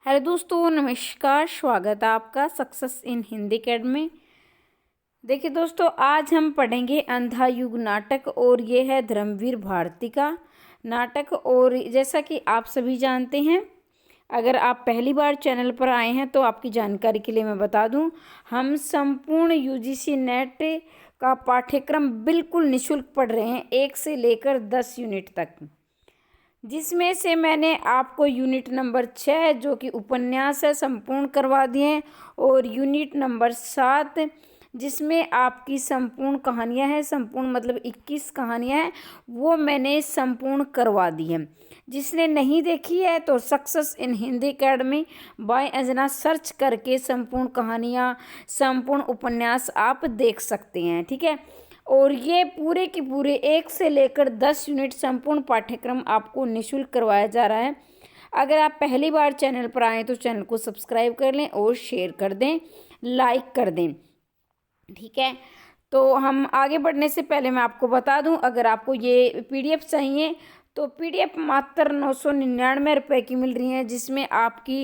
Hello दोस्तों, नमस्कार। स्वागत है आपका सक्सेस इन हिंदी अकेडमी। देखिए दोस्तों, आज हम पढ़ेंगे अंधा युग नाटक और ये है धर्मवीर भारती का नाटक। और जैसा कि आप सभी जानते हैं, अगर आप पहली बार चैनल पर आए हैं तो आपकी जानकारी के लिए मैं बता दूं, हम संपूर्ण यूजीसी नेट का पाठ्यक्रम बिल्कुल निःशुल्क पढ़ रहे हैं, 1 से लेकर 10 यूनिट तक, जिसमें से मैंने आपको यूनिट नंबर 6 जो कि उपन्यास है संपूर्ण करवा दिए हैं, और यूनिट नंबर 7 जिसमें आपकी संपूर्ण कहानियां हैं, संपूर्ण मतलब 21 कहानियां हैं, वो मैंने संपूर्ण करवा दी है। जिसने नहीं देखी है तो success in Hindi academy by Anjana search करके संपूर्ण कहानियां, संपूर्ण उपन्यास आप देख सकते हैं। ठीक है, और ये पूरे के पूरे 1 से लेकर 10 यूनिट संपूर्ण पाठ्यक्रम आपको निःशुल्क करवाया जा रहा है। अगर आप पहली बार चैनल पर आएँ तो चैनल को सब्सक्राइब कर लें और शेयर कर दें, लाइक कर दें। ठीक है, तो हम आगे बढ़ने से पहले मैं आपको बता दूं, अगर आपको ये पीडीएफ चाहिए तो पीडीएफ मात्र 999 रुपये की मिल रही है, जिसमें आपकी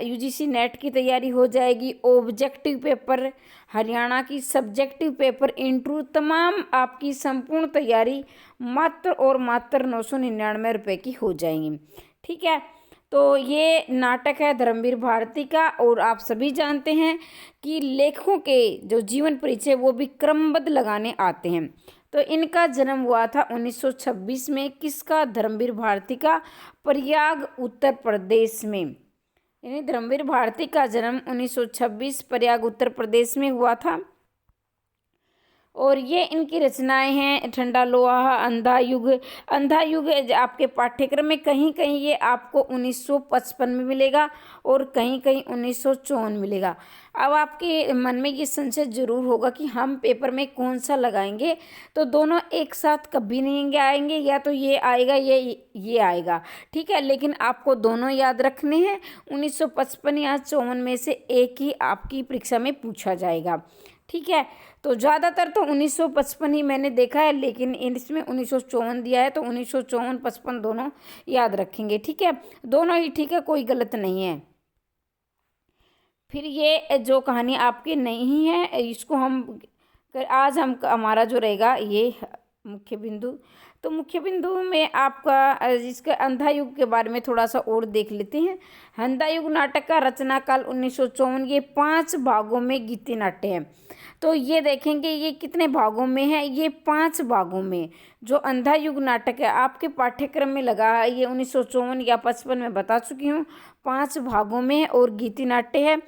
यूजीसी नेट की तैयारी हो जाएगी, ऑब्जेक्टिव पेपर, हरियाणा की सब्जेक्टिव पेपर, इंटरव्यू, तमाम आपकी संपूर्ण तैयारी मात्र और मात्र 999 रुपये की हो जाएंगी। ठीक है, तो ये नाटक है धर्मवीर भारती का, और आप सभी जानते हैं कि लेखकों के जो जीवन परिचय वो भी क्रमबद्ध लगाने आते हैं। तो इनका जन्म हुआ था 1926 में। किसका? धर्मवीर भारती का, प्रयाग उत्तर प्रदेश में। यानी धर्मवीर भारती का जन्म 1926 प्रयाग उत्तर प्रदेश में हुआ था। और ये इनकी रचनाएं हैं ठंडा लोहा, अंधा युग। अंधा युग आपके पाठ्यक्रम में कहीं कहीं ये आपको 1955 में मिलेगा और कहीं कहीं 1954 मिलेगा। अब आपके मन में ये संशय जरूर होगा कि हम पेपर में कौन सा लगाएंगे, तो दोनों एक साथ कभी नहीं आएंगे, या तो ये आएगा ये आएगा। ठीक है, लेकिन आपको दोनों याद रखने हैं। 1955 या 54 में से एक ही आपकी परीक्षा में पूछा जाएगा। ठीक है, तो ज़्यादातर तो 1955 ही मैंने देखा है, लेकिन इसमें 1954 दिया है, तो 1954 55 दोनों याद रखेंगे। ठीक है, दोनों ही ठीक है, कोई गलत नहीं है। फिर ये जो कहानी आपकी नहीं है, इसको आज हमारा जो रहेगा ये मुख्य बिंदु। तो मुख्य बिंदु में आपका इसके अंधा युग के बारे में थोड़ा सा और देख लेते हैं। अंधा युग नाटक का रचना काल 1954, ये 5 भागों में गीति नाट्य है। तो ये देखेंगे ये कितने भागों में है, ये 5 भागों में। जो अंधा युग नाटक है आपके पाठ्यक्रम में लगा है, ये 1954 या 55 में बता चुकी हूँ, 5 भागों में है और गीति नाट्य है।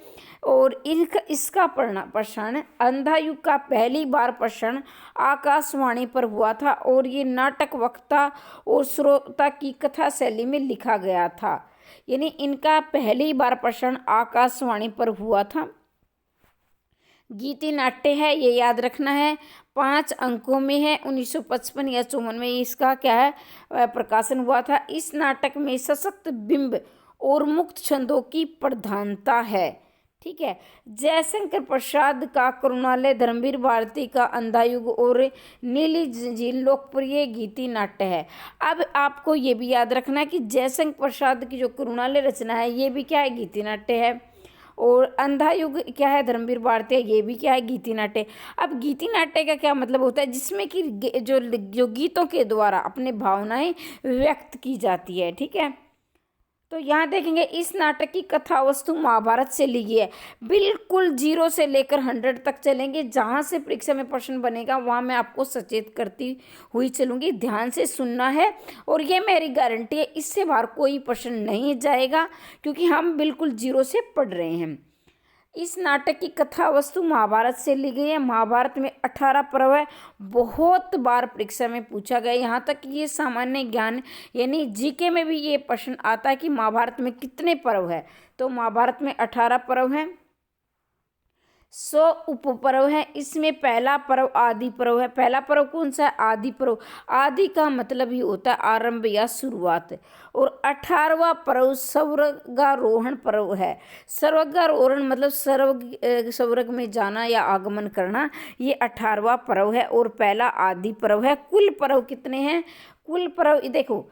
और इसका प्रसारण, अंधा युग का पहली बार प्रसारण आकाशवाणी पर हुआ था, और ये नाटक वक्ता और श्रोता की कथा शैली में लिखा गया था। यानी इनका पहली बार प्रसारण आकाशवाणी पर हुआ था। गीति नाट्य है, ये याद रखना है, 5 अंकों में है। 1955 या 54 में इसका क्या है प्रकाशन हुआ था। इस नाटक में सशक्त बिंब और मुक्त छंदों की प्रधानता है। ठीक है, जयशंकर प्रसाद का करुणालय, धर्मवीर भारती का अंधा युग और नीली झील लोकप्रिय गीति नाट्य है। अब आपको ये भी याद रखना है कि जयशंकर प्रसाद की जो करुणालय रचना है ये भी क्या है, गीति नाट्य है। और अंधा युग क्या है, धर्मवीर भारती, ये भी क्या है, गीति नाट्य। अब गीति नाट्य का क्या मतलब होता है, जिसमें कि जो गीतों के द्वारा अपने भावनाएं व्यक्त की जाती है। ठीक है, तो यहाँ देखेंगे इस नाटक की कथा वस्तु महाभारत से ली गई है। बिल्कुल 0 से लेकर 100 तक चलेंगे, जहाँ से परीक्षा में प्रश्न बनेगा वहाँ मैं आपको सचेत करती हुई चलूँगी, ध्यान से सुनना है। और ये मेरी गारंटी है, इससे बाहर कोई प्रश्न नहीं जाएगा, क्योंकि हम बिल्कुल 0 से पढ़ रहे हैं। इस नाटक की कथा वस्तु महाभारत से ली गई है। महाभारत में 18 पर्व है, बहुत बार परीक्षा में पूछा गया। यहाँ तक कि ये सामान्य ज्ञान यानी जीके में भी ये प्रश्न आता है कि महाभारत में कितने पर्व है। तो महाभारत में 18 पर्व है, 100 उपपर्व है। इसमें पहला पर्व आदि पर्व है। पहला पर्व कौन सा है, आदि पर्व। आदि का मतलब ही होता है आरंभ या शुरुआत। और 18वां पर्व स्वर्गारोहण पर्व है। स्वर्गारोहण मतलब स्वर्ग में जाना या आगमन करना, ये 18वां पर्व है और पहला आदि पर्व है। कुल पर्व कितने हैं, कुल पर्व देखो,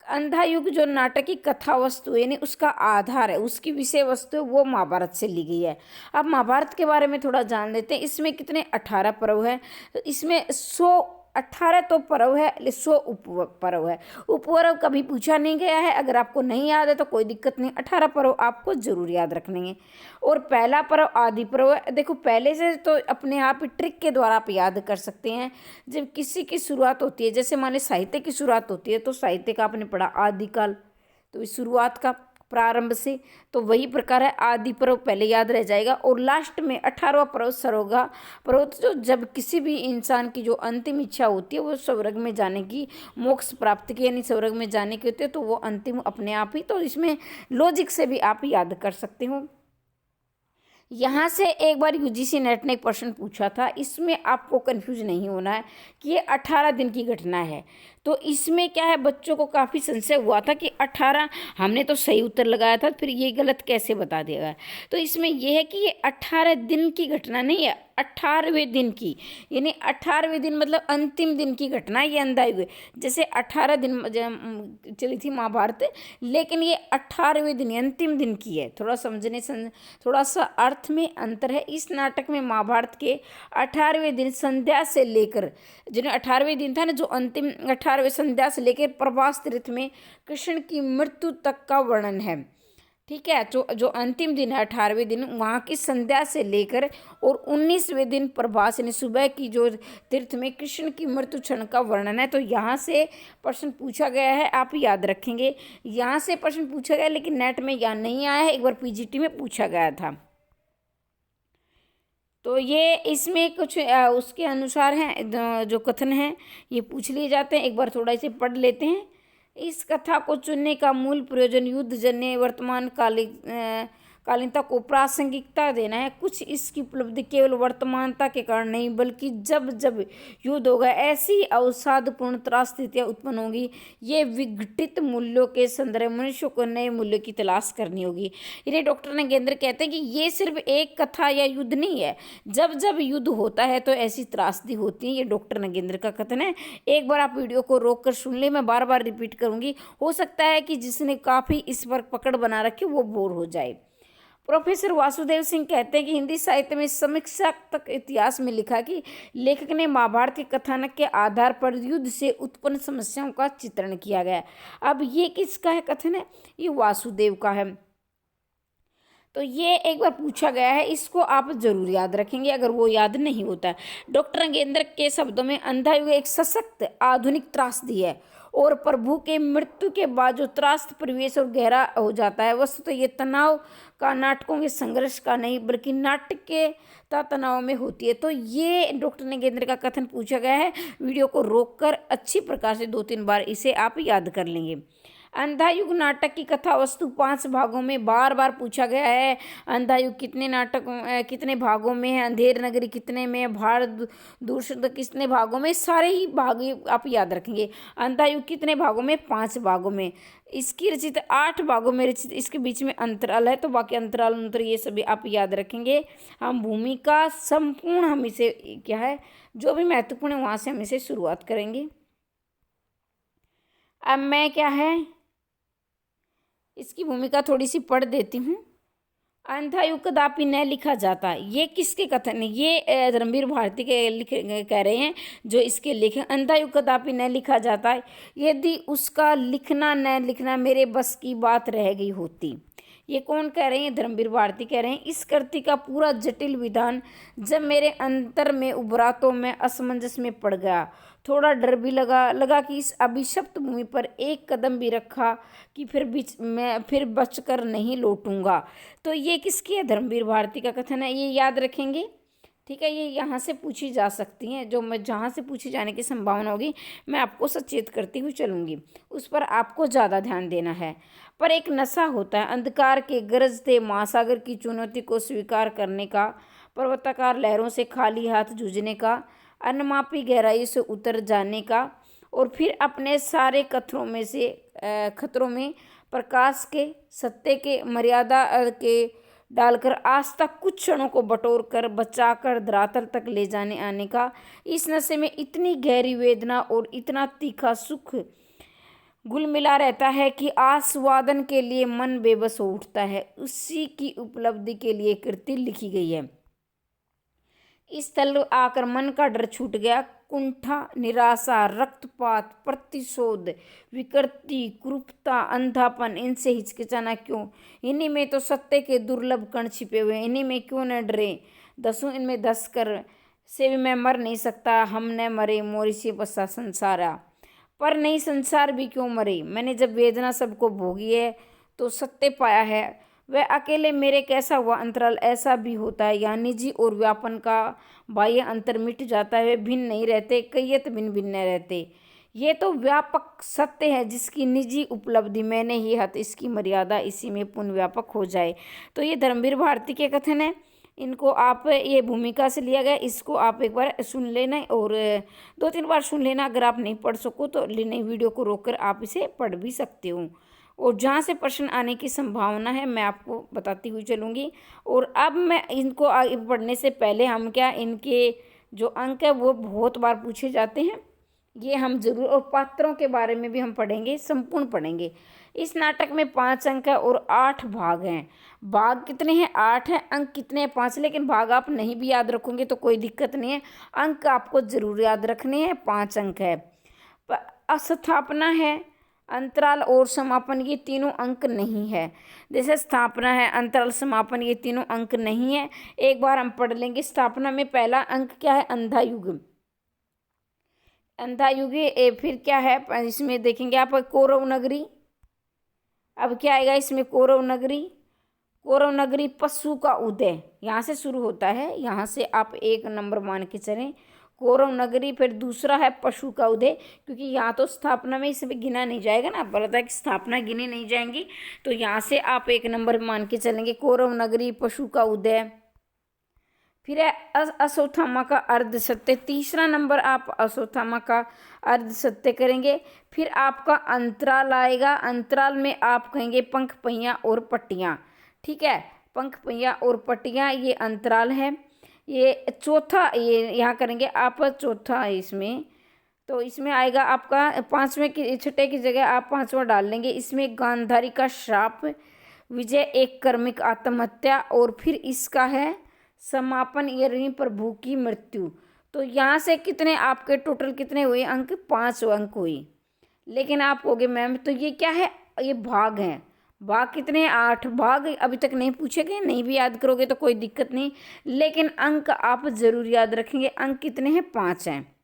अंधा युग जो नाटक की कथा वस्तु है यानी उसका आधार है, उसकी विषय वस्तु है, वो महाभारत से ली गई है। अब महाभारत के बारे में थोड़ा जान लेते हैं। इसमें कितने 18 पर्व हैं। तो इसमें 118 तो पर्व है, 100 उप पर्व है। उपपर्व कभी पूछा नहीं गया है। अगर आपको नहीं याद है तो कोई दिक्कत नहीं, 18 पर्व आपको जरूर याद रखने हैं। और पहला पर्व आदि पर्व है। देखो पहले से तो अपने आप ही ट्रिक के द्वारा आप याद कर सकते हैं। जब किसी की शुरुआत होती है, जैसे मान ली साहित्य की शुरुआत होती है, तो साहित्य का आपने पढ़ा आदिकाल, तो इस शुरुआत का प्रारंभ से, तो वही प्रकार है आदि पर्व पहले याद रह जाएगा। और लास्ट में 18वां पर्व सरोगा पर्व, जो जब किसी भी इंसान की जो अंतिम इच्छा होती है वो स्वर्ग में जाने की, मोक्ष प्राप्त की यानी स्वर्ग में जाने की होती है, तो वो अंतिम अपने आप ही, तो इसमें लॉजिक से भी आप याद कर सकते हो। यहाँ से एक बार यूजीसी नेट ने एक प्रश्न पूछा था, इसमें आपको कंफ्यूज नहीं होना है कि ये 18 दिन की घटना है। तो इसमें क्या है, बच्चों को काफ़ी संशय हुआ था कि 18, हमने तो सही उत्तर लगाया था, फिर ये गलत कैसे बता दिया गया। तो इसमें यह है कि ये 18 दिन की घटना नहीं है, 18वें दिन की, यानी 18वें दिन मतलब अंतिम दिन की घटना ये अंधा युग। जैसे 18 दिन चली थी महाभारत, लेकिन ये 18वें दिन अंतिम दिन की है। थोड़ा समझने थोड़ा सा अर्थ में अंतर है। इस नाटक में महाभारत के 18वें दिन संध्या से लेकर, जिन्हें 18वें दिन था ना, जो अंतिम 18वें संध्या से लेकर प्रभास तीर्थ में कृष्ण की मृत्यु तक का वर्णन है। ठीक है, जो अंतिम दिन है 18वें दिन, वहाँ की संध्या से लेकर और 19वें दिन प्रभास यानी सुबह की जो तीर्थ में कृष्ण की मृत्यु क्षण का वर्णन है। तो यहाँ से प्रश्न पूछा गया है, आप याद रखेंगे। यहाँ से प्रश्न पूछा गया, लेकिन नेट में यहाँ नहीं आया है, एक बार पीजीटी में पूछा गया था। तो ये इसमें कुछ उसके अनुसार हैं जो कथन हैं, ये पूछ लिए जाते हैं। एक बार थोड़ा इसे पढ़ लेते हैं। इस कथा को चुनने का मूल प्रयोजन युद्ध जन्य वर्तमान कालीनता को प्रासंगिकता देना है। कुछ इसकी उपलब्धि केवल वर्तमानता के कारण नहीं, बल्कि जब जब युद्ध होगा ऐसी अवसादपूर्ण त्रासस्थितियाँ उत्पन्न होंगी, ये विघटित मूल्यों के संदर्भ में मनुष्य को नए मूल्यों की तलाश करनी होगी। इन्हें डॉक्टर नगेंद्र कहते हैं कि ये सिर्फ एक कथा या युद्ध नहीं है, जब जब युद्ध होता है तो ऐसी त्रासदी होती है। ये डॉक्टर नगेंद्र का कथन है। एक बार आप वीडियो को रोक कर सुन ले, मैं बार बार रिपीट करूँगी। हो सकता है कि जिसने काफ़ी इस पर पकड़ बना रखी वो बोर हो जाए। प्रोफेसर वासुदेव सिंह कहते हैं कि हिंदी साहित्य में समीक्षात्मक इतिहास में लिखा कि लेखक ने महाभारत के कथानक के आधार पर युद्ध से उत्पन्न समस्याओं का चित्रण किया गया। अब ये किसका है कथन है, ये वासुदेव का है। तो ये एक बार पूछा गया है, इसको आप जरूर याद रखेंगे अगर वो याद नहीं होता है। डॉक्टर नगेंद्र के शब्दों में अंधा युग एक सशक्त आधुनिक त्रासदी है, और प्रभु के मृत्यु के बाद जो त्रास्त परिवेश और गहरा हो जाता है, वस्तुतः ये तनाव का नाटकों के संघर्ष का नहीं बल्कि नाटक के तनाव में होती है। तो ये डॉक्टर नगेंद्र का कथन पूछा गया है। वीडियो को रोककर अच्छी प्रकार से 2-3 बार इसे आप याद कर लेंगे। अंधा युग नाटक की कथा वस्तु 5 भागों में बार बार पूछा गया है। अंधा युग कितने भागों में है, अंधेर नगरी कितने में है, भारत दूषण कितने भागों में, सारे ही भाग आप याद रखेंगे। अंधा युग कितने भागों में, 5 भागों में। इसकी रचित 8 भागों में रचित, इसके बीच में अंतराल है, तो बाकी अंतराल ये सभी आप याद रखेंगे। हम भूमिका संपूर्ण हम इसे क्या है, जो भी महत्वपूर्ण है वहाँ से हम इसे शुरुआत करेंगे। अब मैं क्या है इसकी भूमिका थोड़ी सी पढ़ देती हूँ। अंधा युग कदापि न लिखा जाता, ये किसके कथन है, ये धर्मवीर भारती के कह रहे हैं जो इसके लेखक। अंधा युग कदापि न लिखा जाता यदि उसका लिखना न लिखना मेरे बस की बात रह गई होती। ये कौन कह रहे हैं, धर्मवीर भारती कह रहे हैं। इस कृति का पूरा जटिल विधान जब मेरे अंतर में उभरा तो मैं असमंजस में पड़ गया। थोड़ा डर भी लगा कि इस अभिशप्त भूमि पर एक कदम भी रखा कि मैं फिर बचकर नहीं लौटूंगा। तो ये किसकी है, धर्मवीर भारती का कथन है, ये याद रखेंगे। ठीक है, ये यहाँ से पूछी जा सकती हैं, जो मैं जहाँ से पूछी जाने की संभावना होगी मैं आपको सचेत करती हुई चलूँगी, उस पर आपको ज़्यादा ध्यान देना है। पर एक नशा होता है अंधकार के गरजते महासागर की चुनौती को स्वीकार करने का, पर्वताकार लहरों से खाली हाथ जूझने का, अनमापी गहराई से उतर जाने का, और फिर अपने सारे खतरों में प्रकाश के सत्य के मर्यादा के डालकर आज तक कुछ क्षणों को बटोर कर बचाकर धरातल तक ले जाने आने का। इस नशे में इतनी गहरी वेदना और इतना तीखा सुख गुल मिला रहता है कि आस्वादन के लिए मन बेबस हो उठता है, उसी की उपलब्धि के लिए कृति लिखी गई है। इस स्थल आकर मन का डर छूट गया। कुंठा, निराशा, रक्तपात, प्रतिशोध, विकृति, कुरूपता, अंधापन, इनसे हिचकिचाना क्यों? इन्हीं में तो सत्य के दुर्लभ कण छिपे हुए, इन्हीं में क्यों न डरे? दसों इनमें धस कर से भी मैं मर नहीं सकता, हम न मरे, मोरी से बसा संसारा। पर नहीं, संसार भी क्यों मरे? मैंने जब वेदना सबको भोगी है तो सत्य पाया है। वह अकेले मेरे कैसा हुआ अंतराल ऐसा भी होता है, यहाँ निजी और व्यापन का बाह्य अंतर मिट जाता है। वे भिन्न नहीं रहते, कईयत भिन्न भिन्न रहते। ये तो व्यापक सत्य है जिसकी निजी उपलब्धि मैंने ही हत, इसकी मर्यादा इसी में पूर्ण व्यापक हो जाए। तो ये धर्मवीर भारती के कथन है, इनको आप ये भूमिका से लिया गया, इसको आप एक बार सुन लेना और 2-3 बार सुन लेना। अगर आप नहीं पढ़ सको तो नई वीडियो को रोककर आप इसे पढ़ भी सकते हो, और जहाँ से प्रश्न आने की संभावना है मैं आपको बताती हुई चलूँगी। और अब मैं इनको आगे पढ़ने से पहले हम क्या, इनके जो अंक है वो बहुत बार पूछे जाते हैं, ये हम जरूर, और पात्रों के बारे में भी हम पढ़ेंगे, संपूर्ण पढ़ेंगे। इस नाटक में 5 अंक है और 8 भाग हैं। भाग कितने हैं? 8 हैं। अंक कितने हैं? 5। लेकिन भाग आप नहीं भी याद रखोगे तो कोई दिक्कत नहीं है, अंक आपको जरूर याद रखने हैं। 5 अंक है। स्थापना है, अंतराल और समापन, ये तीनों अंक नहीं है। जैसे स्थापना है, अंतराल, समापन, ये तीनों अंक नहीं है। एक बार हम पढ़ लेंगे। स्थापना में पहला अंक क्या है? अंधा युग। अंधा युग फिर क्या है इसमें देखेंगे आप? कौरव नगरी। अब क्या आएगा इसमें? कौरव नगरी। कौरव नगरी, पशु का उदय, यहाँ से शुरू होता है, यहाँ से आप 1 नंबर मान के चलें। कौरव नगरी। फिर दूसरा है पशु का उदय, क्योंकि यहाँ तो स्थापना में इसमें गिना नहीं जाएगा ना, बोला था कि स्थापना गिनी नहीं जाएंगी, तो यहाँ से आप 1 नंबर मान के चलेंगे। कौरव नगरी, पशु का उदय। फिर है अश्वत्थामा का अर्ध सत्य। तीसरा नंबर आप अश्वत्थामा का अर्ध सत्य करेंगे। फिर आपका अंतराल आएगा। अंतराल में आप कहेंगे पंख, पहिया और पट्टियाँ। ठीक है, पंख, पहिया और पट्टियाँ, ये अंतराल है। ये चौथा, ये यहाँ करेंगे आप चौथा इसमें, तो इसमें आएगा आपका 5वें की, 6ठे की जगह आप 5वां डाल लेंगे। इसमें गांधारी का श्राप, विजय, एक कर्मिक आत्महत्या, और फिर इसका है समापन, ये प्रभु की मृत्यु। तो यहाँ से कितने आपके टोटल कितने हुए अंक? 5 अंक हुए। लेकिन आप कहोगे मैम तो ये क्या है? ये भाग हैं। भाग कितने? 8 भाग अभी तक नहीं पूछे गए, नहीं भी याद करोगे तो कोई दिक्कत नहीं, लेकिन अंक आप जरूर याद रखेंगे। अंक कितने हैं? 5 हैं।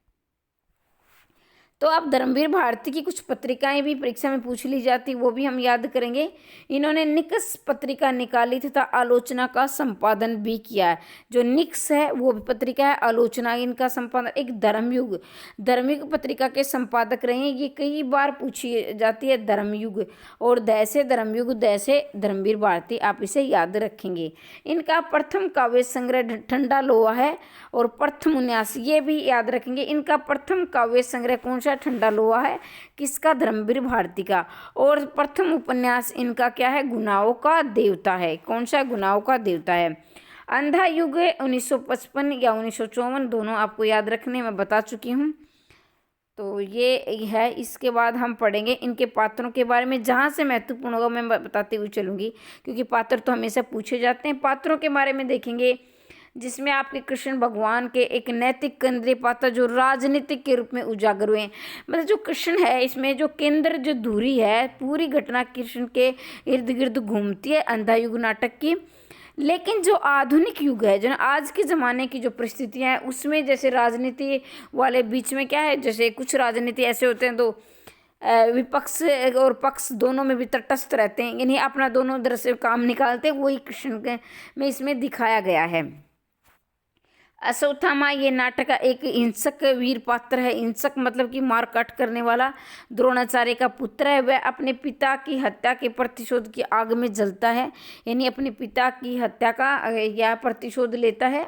तो अब धर्मवीर भारती की कुछ पत्रिकाएं भी परीक्षा में पूछ ली जाती, वो भी हम याद करेंगे। इन्होंने निक्स पत्रिका निकाली तथा आलोचना का संपादन भी किया है। जो निक्स है वो भी पत्रिका है, आलोचना इनका संपादन। एक धर्मयुग, धर्मयुग पत्रिका के संपादक रहे हैं, ये कई बार पूछी जाती है। धर्मयुग और दैसे धर्मयुग, दैसे धर्मवीर भारती, आप इसे याद रखेंगे। इनका प्रथम काव्य संग्रह ठंडा लोहा है, और प्रथम उन्यास, ये भी याद रखेंगे। इनका प्रथम काव्य संग्रह कौन सा? ठंडा लोहा है। किसका? धर्मवीर भारती का। और प्रथम उपन्यास इनका क्या है? गुनाहों का देवता है। कौन सा? गुनाहों का देवता है। अंधा युग 1955 या 1954, दोनों आपको याद रखने, मैं बता चुकी हूँ। तो ये है। इसके बाद हम पढ़ेंगे इनके पात्रों के बारे में, जहाँ से महत्वपूर्ण होगा मैं बताती हुई चलूँगी, क्योंकि पात्र तो हमेशा पूछे जाते हैं। पात्रों के बारे में देखेंगे, जिसमें आपके कृष्ण भगवान के एक नैतिक केंद्रीय पात्र जो राजनीतिक के रूप में उजागर हुए हैं। मतलब जो कृष्ण है, इसमें जो केंद्र, जो धुरी है, पूरी घटना कृष्ण के इर्द गिर्द घूमती है अंधा युग नाटक की। लेकिन जो आधुनिक युग है, जो आज के ज़माने की जो परिस्थितियाँ हैं, उसमें जैसे राजनीति वाले बीच में क्या है, जैसे कुछ राजनीति ऐसे होते हैं तो विपक्ष और पक्ष दोनों में भी तटस्थ रहते हैं, यानी अपना दोनों तरह से काम निकालते हैं, वही कृष्ण के में इसमें दिखाया गया है। अश्वत्थामा ये नाटक का एक हिंसक वीर पात्र है। हिंसक मतलब कि मार काट करने वाला द्रोणाचार्य का पुत्र है। वह अपने पिता की हत्या के प्रतिशोध की आग में जलता है, यानी अपने पिता की हत्या का या प्रतिशोध लेता है,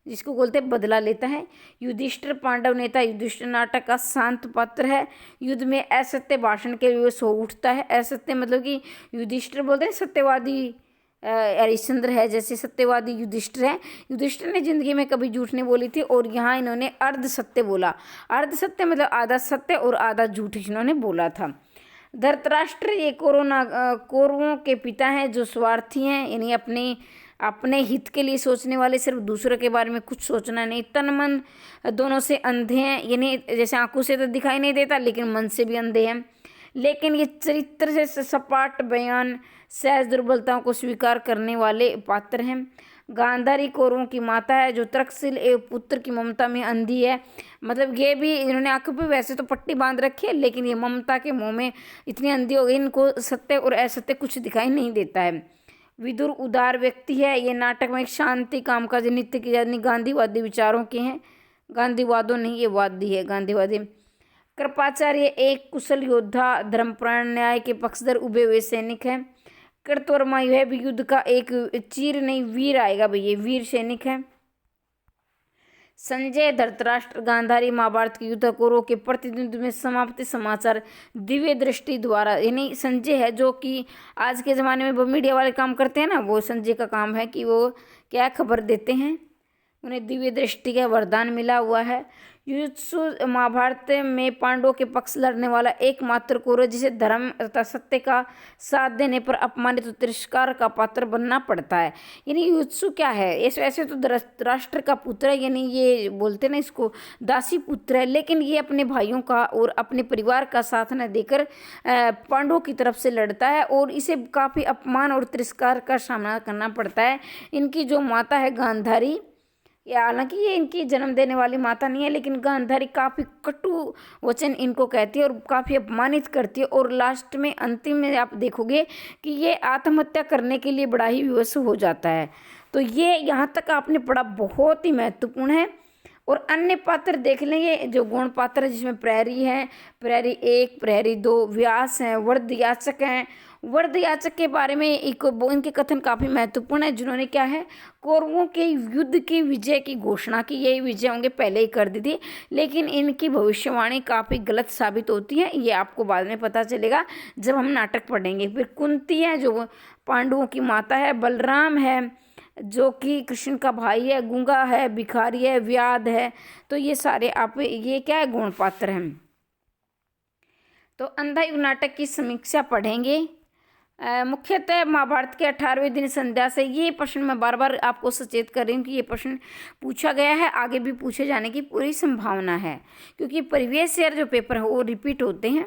जिसको बोलते हैं बदला लेता है। युधिष्ठिर, पांडव नेता युधिष्ठिर नाटक का शांत पात्र है। युद्ध में असत्य भाषण के लिए सो उठता है। असत्य मतलब कि युधिष्ठिर बोलते हैं सत्यवादी हरिश्चंद्र है, जैसे सत्यवादी युधिष्ठिर है। युधिष्ठिर ने जिंदगी में कभी झूठ नहीं बोली थी, और यहाँ इन्होंने अर्ध सत्य बोला। अर्ध सत्य मतलब आधा सत्य और आधा झूठ इन्होंने बोला था। धृतराष्ट्र ये कौरवों के पिता हैं जो स्वार्थी हैं, यानी अपने अपने हित के लिए सोचने वाले, सिर्फ दूसरों के बारे में कुछ सोचना नहीं। तन मन दोनों से अंधे हैं, यानी जैसे आंखों से तो दिखाई नहीं देता लेकिन मन से भी अंधे हैं। लेकिन ये चरित्र से सपाट बयान, सहज दुर्बलताओं को स्वीकार करने वाले पात्र हैं। गांधारी कौरवों की माता है जो तर्कशील एवं पुत्र की ममता में अंधी है। मतलब ये भी, इन्होंने आंखों पे वैसे तो पट्टी बांध रखी है लेकिन ये ममता के मोह में इतनी अंधी हो गई, इनको सत्य और असत्य कुछ दिखाई नहीं देता है। विदुर उदार व्यक्ति है। ये नाटक में एक शांति, कामकाज, नित्य की यानी गांधीवादी विचारों के हैं। गांधीवादों नहीं, ये वादी है, गांधीवादी। कृपाचार्य एक कुशल योद्धा, धर्मपरायण, न्याय के पक्षधर उभे हुए सैनिक है। कृतवर्मा यह भी युद्ध का एक चीर नहीं वीर आएगा भाई, ये वीर सैनिक है। संजय धृतराष्ट्र गांधारी महाभारत के युद्ध कौरवों के प्रतिद्वंद में समाप्ति समाचार दिव्य दृष्टि द्वारा, यानी संजय है जो कि आज के ज़माने में वो मीडिया वाले काम करते हैं ना, वो संजय का काम है कि वो क्या खबर देते हैं। उन्हें दिव्य दृष्टि का वरदान मिला हुआ है। युयुत्सु महाभारत में पांडवों के पक्ष लड़ने वाला एकमात्र कौरव जिसे धर्म तथा सत्य का साथ देने पर अपमानित तिरस्कार का पात्र बनना पड़ता है। यानी युयुत्सु क्या है, ऐसे तो धृतराष्ट्र का पुत्र है, यानी ये बोलते ना इसको दासी पुत्र है, लेकिन ये अपने भाइयों का और अपने परिवार का साथ न देकर पांडवों की तरफ से लड़ता है और इसे काफ़ी अपमान और तिरस्कार का सामना करना पड़ता है। इनकी जो माता है गांधारी, या हालांकि ये इनकी जन्म देने वाली माता नहीं है, लेकिन गांधारी काफ़ी कटु वचन इनको कहती है और काफ़ी अपमानित करती है। और लास्ट में, अंतिम में आप देखोगे कि ये आत्महत्या करने के लिए बड़ा ही विवश हो जाता है। तो ये यहाँ तक आपने पढ़ा, बहुत ही महत्वपूर्ण है। और अन्य पात्र देख लेंगे, जो गौण पात्र है जिसमें प्रहरी हैं, प्रहरी 1, प्रहरी 2, व्यास हैं, वरदयाचक हैं। वरदयाचक के बारे में इनके कथन काफ़ी महत्वपूर्ण है, जिन्होंने क्या है, कौरवों के युद्ध की विजय की घोषणा की। यही विजय होंगे पहले ही कर दी थी, लेकिन इनकी भविष्यवाणी काफ़ी गलत साबित होती है। ये आपको बाद में पता चलेगा जब हम नाटक पढ़ेंगे। फिर कुंती है जो पांडवों की माता है, बलराम है जो कि कृष्ण का भाई है, गूंगा है, भिखारी है, व्याध है। तो ये सारे आप, ये क्या है, गुण पात्र हैं। तो अंधा युग नाटक की समीक्षा पढ़ेंगे। मुख्यतः महाभारत के 18वें दिन संध्या से, ये प्रश्न मैं बार बार आपको सचेत कर रही हूँ कि ये प्रश्न पूछा गया है, आगे भी पूछे जाने की पूरी संभावना है, क्योंकि प्रीवियस ईयर जो पेपर है वो रिपीट होते हैं।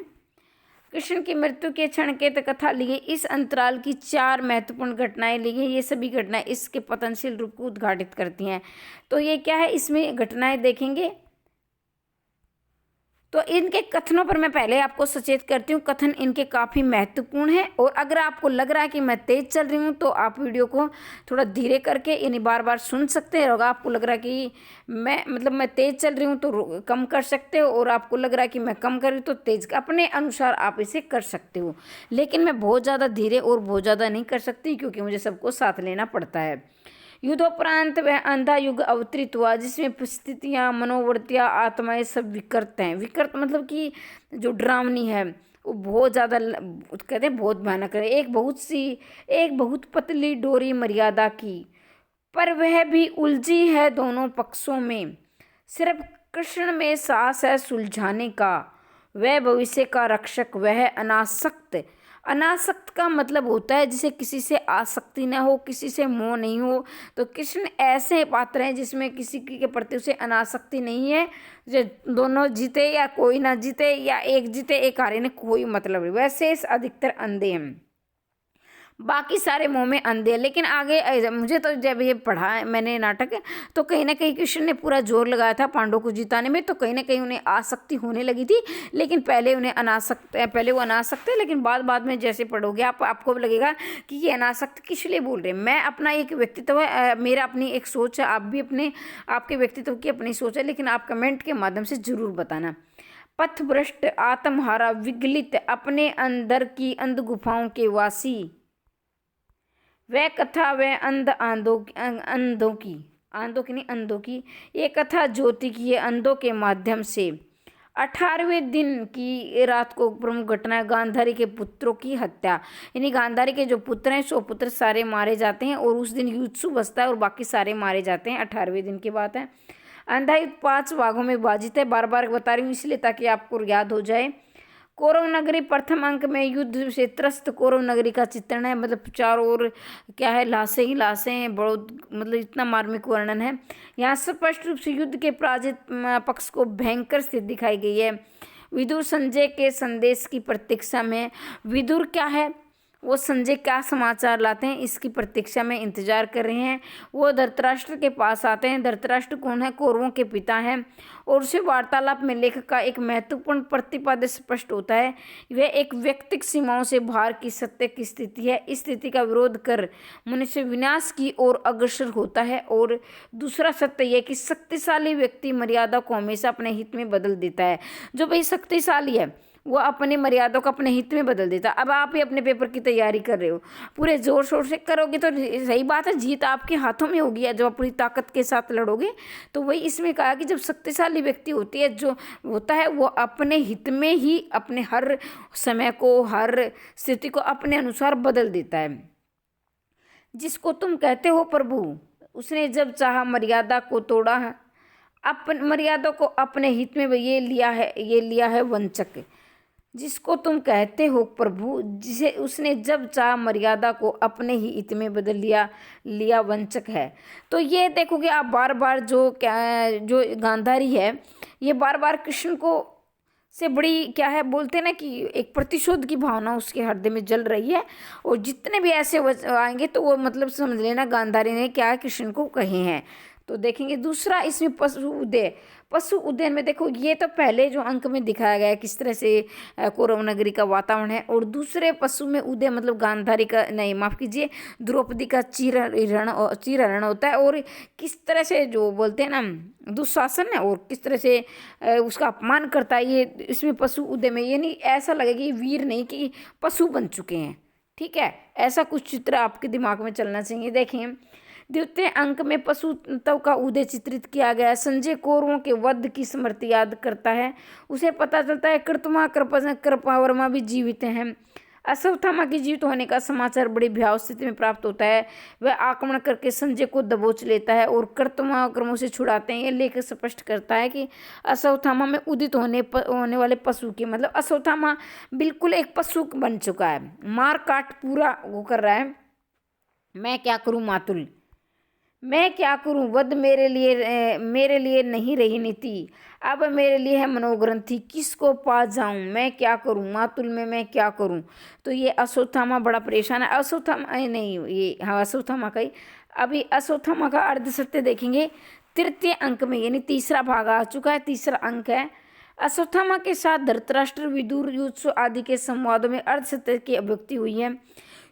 कृष्ण की मृत्यु के क्षण के कथा ली गई। इस अंतराल की 4 महत्वपूर्ण घटनाएं ली गई। ये सभी घटनाएं इसके पतनशील रूप को उद्घाटित करती हैं। तो ये क्या है, इसमें घटनाएं देखेंगे। तो इनके कथनों पर मैं पहले आपको सचेत करती हूँ, कथन इनके काफ़ी महत्वपूर्ण हैं। और अगर आपको लग रहा है कि मैं तेज़ चल रही हूँ तो आप वीडियो को थोड़ा धीरे करके यानी बार बार सुन सकते हैं। और आपको लग रहा है कि मैं तेज़ चल रही हूँ तो कम कर सकते हो, और आपको लग रहा है कि मैं कम कर रही हूँ तो तेज़, अपने अनुसार आप इसे कर सकते हो। लेकिन मैं बहुत ज़्यादा धीरे और बहुत ज़्यादा नहीं कर सकती, क्योंकि मुझे सबको साथ लेना पड़ता है। युद्धोपरांत वह अंधा युग अवतरित हुआ जिसमें परिस्थितियाँ, मनोवृत्तियाँ, आत्माएं सब विकृत हैं। विकृत मतलब कि जो डरावनी है, वो बहुत ज़्यादा, कहते हैं बहुत भयानक है। एक बहुत पतली डोरी मर्यादा की, पर वह भी उलझी है दोनों पक्षों में। सिर्फ कृष्ण में साहस है सुलझाने का, वह भविष्य का रक्षक, वह अनासक्त। अनासक्त का मतलब होता है जिसे किसी से आसक्ति न हो, किसी से मोह नहीं हो। तो कृष्ण ऐसे पात्र हैं जिसमें किसी के प्रति उसे अनासक्ति नहीं है। जो दोनों जीते या कोई ना जीते, या एक जीते एक हारे, ने कोई मतलब नहीं। वैसे अधिकतर अंधे हैं, बाकी सारे मुंह में अंधे हैं। लेकिन आगे मुझे तो जब ये पढ़ा मैंने नाटक, तो कहीं ना कहीं कृष्ण ने पूरा जोर लगाया था पांडवों को जिताने में। तो कहीं ना कहीं उन्हें आसक्ति होने लगी थी, लेकिन पहले वो अनासक्त है, लेकिन बाद में जैसे पढ़ोगे आपको भी लगेगा कि ये अनासक्त किस लिए बोल रहे हैं। मैं अपना एक व्यक्तित्व है, मेरा अपनी एक सोच है, आप भी आपके व्यक्तित्व की अपनी सोच है, लेकिन आप कमेंट के माध्यम से जरूर बताना। पथभ्रष्ट, आत्महारा, विगलित, अपने अंदर की अंध गुफाओं के वासी, वह कथा वह अंधों की ये कथा ज्योति की है अंधों के माध्यम से। 18वें दिन की रात को प्रमुख घटना गांधारी के पुत्रों की हत्या, यानी गांधारी के जो पुत्र हैं 100 पुत्र सारे मारे जाते हैं, और उस दिन युत्सु बचता है और बाकी सारे मारे जाते हैं। 18वें दिन की बात है। अंधा युद्ध 5 भागों में विभाजित है, बार बार बता रही हूँ इसलिए ताकि आपको याद हो जाए। कौरव नगरी प्रथम अंक में युद्ध से त्रस्त कौरव नगरी का चित्रण है। मतलब चारों ओर क्या है, लाशें ही लाशें हैं, बहुत मतलब इतना मार्मिक वर्णन है। यहाँ स्पष्ट रूप से युद्ध के पराजित पक्ष को भयंकर स्थिति दिखाई गई है। विदुर संजय के संदेश की प्रतीक्षा में, विदुर क्या है, वो संजय क्या समाचार लाते हैं इसकी प्रतीक्षा में इंतजार कर रहे हैं। वो धृतराष्ट्र के पास आते हैं। धृतराष्ट्र कौन है, कौरवों के पिता हैं। और उसे वार्तालाप में लेखक का एक महत्वपूर्ण प्रतिपाद्य स्पष्ट होता है। वह एक व्यक्तिक सीमाओं से बाहर की सत्य की स्थिति है। इस स्थिति का विरोध कर मनुष्य विनाश की ओर अग्रसर होता है। और दूसरा सत्य यह कि शक्तिशाली व्यक्ति मर्यादा को हमेशा अपने हित में बदल देता है। जो भाई शक्तिशाली है वो अपनी मर्यादा को अपने हित में बदल देता है। अब आप ही अपने पेपर की तैयारी कर रहे हो, पूरे जोर शोर से करोगे तो सही बात है, जीत आपके हाथों में होगी। या जब आप पूरी ताकत के साथ लड़ोगे तो वही इसमें कहा कि जब शक्तिशाली व्यक्ति होती है, जो होता है वो अपने हित में ही अपने हर समय को, हर स्थिति को अपने अनुसार बदल देता है। जिसको तुम कहते हो प्रभु, उसने जब चाहा मर्यादा को तोड़ा है, अपन मर्यादा को अपने हित में ये लिया है वंचक। जिसको तुम कहते हो प्रभु, जिसे उसने जब चाहा मर्यादा को अपने ही हित में बदल लिया वंचक है। तो ये देखोगे आप बार बार जो गांधारी है, ये बार बार कृष्ण को से बड़ी क्या है, बोलते हैं ना कि एक प्रतिशोध की भावना उसके हृदय में जल रही है। और जितने भी ऐसे आएंगे तो वो मतलब समझ लेना गांधारी ने क्या कृष्ण को कहे हैं। तो देखेंगे दूसरा इसमें पशु उद्यान में देखो, ये तो पहले जो अंक में दिखाया गया है किस तरह से कौरव नगरी का वातावरण है। और दूसरे पशु में उदय मतलब गांधारी का, नहीं माफ कीजिए, द्रौपदी का चीरहरण होता है। और किस तरह से जो बोलते हैं ना दुशासन है, और किस तरह से उसका अपमान करता है, ये इसमें पशु उदय में। ये नहीं ऐसा लगे कि वीर नहीं कि पशु बन चुके हैं, ठीक है, ऐसा कुछ चित्र आपके दिमाग में चलना चाहिए। देखें द्वितीय अंक में पशु तव का उदय चित्रित किया गया है। संजय कौरवों के वध की स्मृति याद करता है। उसे पता चलता है कृतमा कृपावर्मा भी जीवित हैं। अश्वत्थामा के जीवित होने का समाचार बड़ी भयावह स्थिति में प्राप्त होता है। वह आक्रमण करके संजय को दबोच लेता है और कृतमाक्रमों से छुड़ाते हैं। यह लेख स्पष्ट करता है कि अश्वत्थामा में उदित होने वाले पशु की, मतलब अश्वत्थामा बिल्कुल एक पशु बन चुका है, मार काट पूरा वो कर रहा है। मैं क्या करूं मातुल, मैं क्या करूं, वध मेरे लिए नहीं रही नीति, अब मेरे लिए है मनोग्रंथि, किसको पास जाऊं, मैं क्या करूं मातुल में, मैं क्या करूं। तो ये अश्वत्थामा बड़ा परेशान है। अश्वत्थामा नहीं, ये हाँ अश्वत्थामा का ही। अभी अश्वत्थामा का अर्ध सत्य देखेंगे तृतीय अंक में, यानी तीसरा भाग आ चुका है, तीसरा अंक है। अश्वत्थामा के साथ धृतराष्ट्र, विदुर, युत्सु आदि के संवादों में अर्ध सत्य की अभिव्यक्ति हुई है।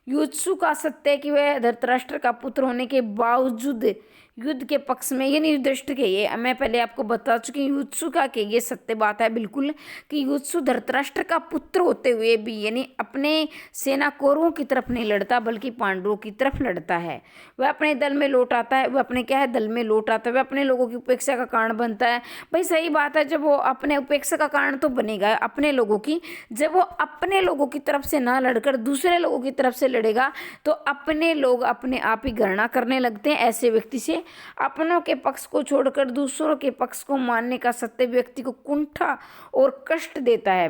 युत्सु का सत्य है कि वह धृतराष्ट्र का पुत्र होने के बावजूद युद्ध के पक्ष में, ये निर्दिष्ट के, ये मैं पहले आपको बता चुकी हूँ युत्सु का कि ये सत्य बात है बिल्कुल कि युत्सु धृतराष्ट्र का पुत्र होते हुए भी, यानी अपने सेना कौरवों की तरफ नहीं लड़ता बल्कि पांडवों की तरफ लड़ता है। वह अपने दल में लौट आता है, वह अपने क्या है दल में लौट आता है, वह अपने लोगों की उपेक्षा का कारण बनता है। भाई सही बात है, जब वो अपने उपेक्षा का कारण तो बनेगा अपने लोगों की, जब वो अपने लोगों की तरफ से ना लड़कर दूसरे लोगों की तरफ से लड़ेगा तो अपने लोग अपने आप ही घृणा करने लगते हैं ऐसे व्यक्ति से। अपनों के पक्ष को छोड़कर दूसरों के पक्ष को मानने का सत्य व्यक्ति को कुंठा और कष्ट देता है।